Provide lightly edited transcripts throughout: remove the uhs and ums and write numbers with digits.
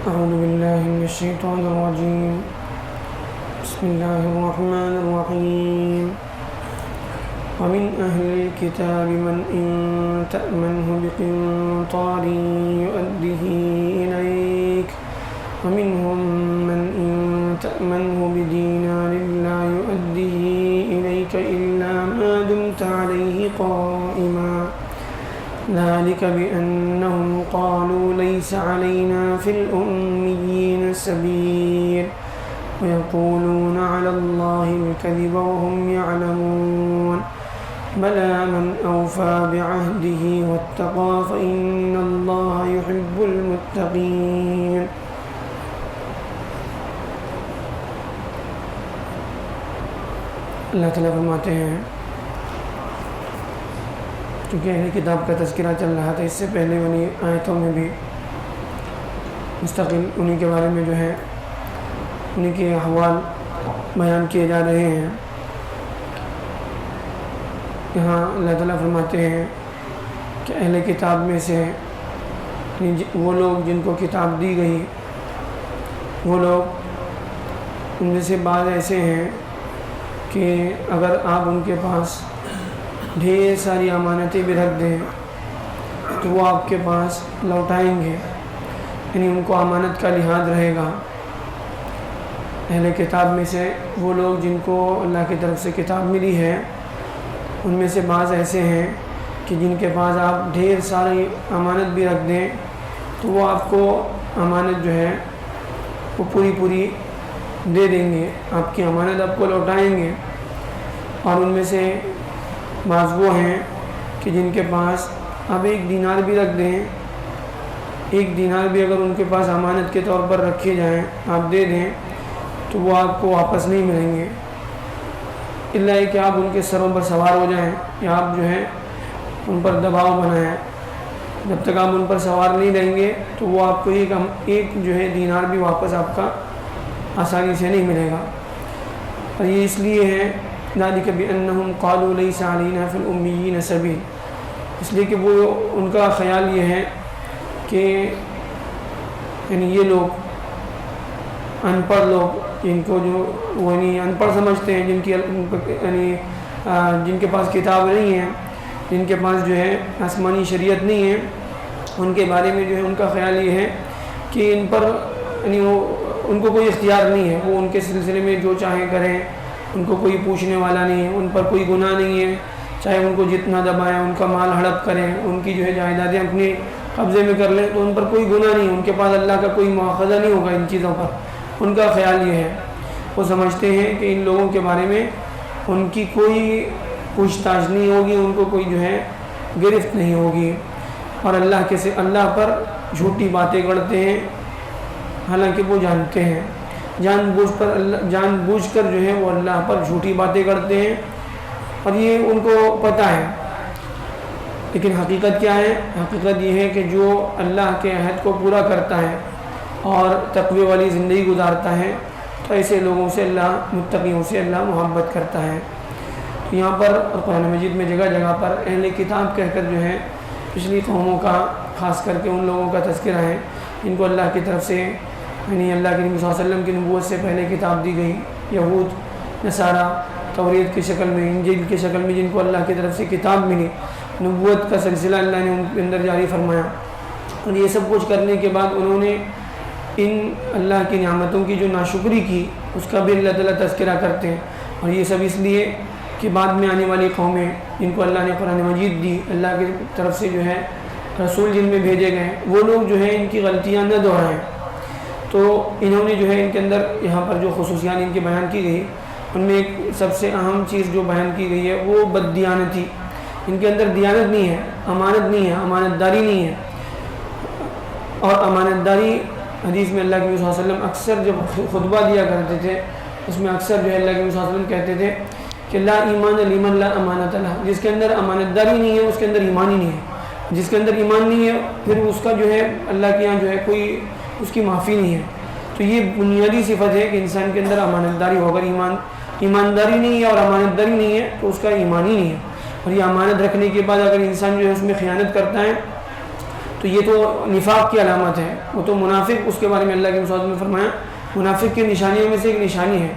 أعوذ بالله من الشيطان الرجيم. بسم الله الرحمن الرحيم. ومن أهل الكتاب من إن تأمنه بقنطار يؤده إليك ومنهم من إن تأمنه بدينار لا يؤده إليك إلا ما دمت عليه قائما ذلك بأنهم قالوا ليس علينا في الأميين سبيل ويقولون على الله الكذب وهم يعلمون بلى من أوفى بعهده واتقى فإن الله يحب المتقين. اللہ تعالیٰ فرماتے ہیں چونکہ اہل کتاب کا تذکرہ چل رہا تھا، اس سے پہلے انہی آیتوں میں بھی مستقل انہی کے بارے میں جو ہے انہی کے احوال بیان کیے جا رہے ہیں. یہاں اللہ تعالیٰ فرماتے ہیں کہ اہل کتاب میں سے وہ لوگ جن کو کتاب دی گئی، وہ لوگ ان میں سے بعض ایسے ہیں کہ اگر آپ ان کے پاس ڈھیر ساری امانتیں بھی رکھ دیں تو وہ آپ کے پاس لوٹائیں گے، یعنی ان کو امانت کا لحاظ رہے گا. اہل کتاب میں سے وہ لوگ جن کو اللہ کی طرف سے کتاب ملی ہے، ان میں سے بعض ایسے ہیں کہ جن کے پاس آپ ڈھیر ساری امانت بھی رکھ دیں تو وہ آپ کو امانت جو ہے وہ پوری دے دیں گے، آپ کی امانت آپ کو لوٹائیں گے. اور ان میں سے بعض وہ ہیں کہ جن کے پاس آپ 1 دینار بھی رکھ دیں، 1 دینار بھی اگر ان کے پاس امانت کے طور پر رکھے جائیں، آپ دے دیں تو وہ آپ کو واپس نہیں ملیں گے، الا کہ آپ ان کے سروں پر سوار ہو جائیں یا آپ جو ہے ان پر دباؤ بنائیں. جب تک آپ ان پر سوار نہیں رہیں گے تو وہ آپ کو ایک جو ہے دینار بھی واپس آپ کا آسانی سے نہیں ملے گا. اور یہ اس لیے ہے ذالک بأنہم قالوا لیس علینا فی الأمیین سبیل، اس لیے کہ وہ ان کا خیال یہ ہے کہ یعنی یہ لوگ ان پڑھ لوگ جن کو جو وہ یعنی ان پڑھ سمجھتے ہیں، جن کی یعنی جن کے پاس کتاب نہیں ہے، جن کے پاس جو ہے آسمانی شریعت نہیں ہے، ان کے بارے میں جو ہے ان کا خیال یہ ہے کہ ان پر یعنی ان کو کوئی اختیار نہیں ہے، وہ ان کے سلسلے میں جو چاہیں کریں، ان کو کوئی پوچھنے والا نہیں ہے، ان پر کوئی گناہ نہیں ہے، چاہے ان کو جتنا دبائیں، ان کا مال ہڑپ کریں، ان کی جو ہے جائیدادیں اپنے قبضے میں کر لیں تو ان پر کوئی گناہ نہیں ہے، ان کے پاس اللہ کا کوئی مواخذہ نہیں ہوگا ان چیزوں پر. ان کا خیال یہ ہے، وہ سمجھتے ہیں کہ ان لوگوں کے بارے میں ان کی کوئی پوچھ تاچھ نہیں ہوگی، ان کو کوئی جو ہے گرفت نہیں ہوگی، اور اللہ پر جھوٹی باتیں کرتے ہیں، حالانکہ وہ جانتے ہیں جان بوجھ کر جو ہے وہ اللہ پر جھوٹی باتیں کرتے ہیں، اور یہ ان کو پتہ ہے. لیکن حقیقت کیا ہے؟ حقیقت یہ ہے کہ جو اللہ کے عہد کو پورا کرتا ہے اور تقوی والی زندگی گزارتا ہے تو ایسے لوگوں سے اللہ، متقیوں سے اللہ محبت کرتا ہے. تو یہاں پر قرآن مجید میں جگہ جگہ پر اہل کتاب کہہ کر جو ہے پچھلی قوموں کا، خاص کر کے ان لوگوں کا تذکرہ ہے جن کو اللہ کی طرف سے یعنی اللہ کے نبی صلی اللہ علیہ وسلم کی نبوت سے پہلے کتاب دی گئی، یہود، نصارہ، توریت کی شکل میں، انجیل کی شکل میں، جن کو اللہ کی طرف سے کتاب ملی، نبوت کا سلسلہ اللہ نے ان کے اندر جاری فرمایا. اور یہ سب کچھ کرنے کے بعد انہوں نے ان اللہ کی نعمتوں کی جو ناشکری کی اس کا بھی اللہ تعالیٰ تذکرہ کرتے ہیں. اور یہ سب اس لیے کہ بعد میں آنے والی قومیں جن کو اللہ نے قرآن مجید دی، اللہ کی طرف سے جو ہے رسول جن میں بھیجے گئے، وہ لوگ جو ہے ان کی غلطیاں نہ دہرائیں. تو انہوں نے جو ہے ان کے اندر یہاں پر جو خصوصیات ان کی بیان کی گئی، ان میں ایک سب سے اہم چیز جو بیان کی گئی ہے وہ بددیانتی. ان کے اندر دیانت نہیں ہے، امانت نہیں ہے، امانت داری نہیں ہے. اور امانت داری حدیث میں اللہ کے نبی صلی اللہ علیہ وسلم اکثر جب خطبہ دیا کرتے تھے اس میں اکثر جو ہے اللہ کے نبی صلی اللہ علیہ وسلم کہتے تھے کہ لا ایمان لمن لا امانت لہ، جس کے اندر امانت داری نہیں ہے اس کے اندر ایمان ہی نہیں ہے. جس کے اندر ایمان نہیں ہے پھر اس کا جو ہے اللہ کے یہاں جو ہے کوئی اس کی معافی نہیں ہے. تو یہ بنیادی صفت ہے کہ انسان کے اندر امانت داری ہو. اگر ایمانداری نہیں ہے اور امانت داری نہیں ہے تو اس کا ایمان ہی نہیں ہے. اور یہ امانت رکھنے کے بعد اگر انسان جو ہے اس میں خیانت کرتا ہے تو تو یہ تو نفاق کی علامت ہے. وہ تو منافق، اس کے بارے میں اللہ کے رسول نے فرمایا منافق کی نشانیوں میں سے ایک نشانی ہے.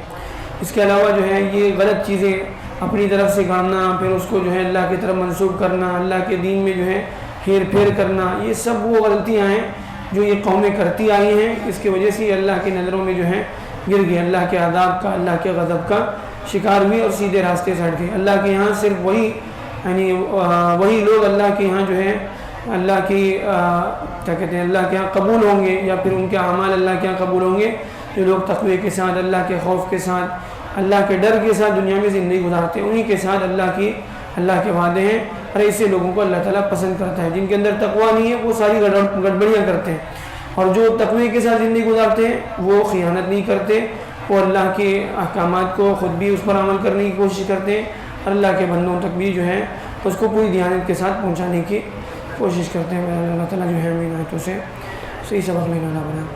اس کے علاوہ جو ہے یہ غلط چیزیں اپنی طرف سے گاڑنا، پھر اس کو جو ہے اللہ کی طرف منسوب کرنا، اللہ کے دین میں جو ہے ہیر پھیر کرنا، یہ سب وہ غلطیاں ہیں جو یہ قومیں کرتی آئی ہیں. اس کی وجہ سے یہ اللہ کی نظروں میں جو ہے گر گئی، اللہ کے عذاب کا، اللہ کے غضب کا شکار ہوئی اور سیدھے راستے سے ہٹ گئے. اللہ کے یہاں صرف وہی یعنی وہی لوگ اللہ کے یہاں جو ہے اللہ کی کیا کہتے ہیں اللہ کے یہاں قبول ہوں گے، یا پھر ان کے اعمال اللہ کے یہاں قبول ہوں گے جو لوگ تقوی کے ساتھ، اللہ کے خوف کے ساتھ، اللہ کے ڈر کے ساتھ دنیا میں زندگی گزارتے ہیں. انہی کے ساتھ اللہ کے وعدے ہیں، اور ایسے لوگوں کو اللہ تعالیٰ پسند کرتا ہے. جن کے اندر تقویٰ نہیں ہے وہ ساری گڑبڑیاں کرتے ہیں، اور جو تقوی کے ساتھ زندگی گزارتے ہیں وہ خیانت نہیں کرتے، وہ اللہ کے احکامات کو خود بھی اس پر عمل کرنے کی کوشش کرتے ہیں، اور اللہ کے بندوں تک بھی جو ہے اس کو پوری دیانت کے ساتھ پہنچانے کی کوشش کرتے ہیں. اللہ تعالیٰ جو ہے ہمیں آیتوں سے صحیح سبق لینا بنا.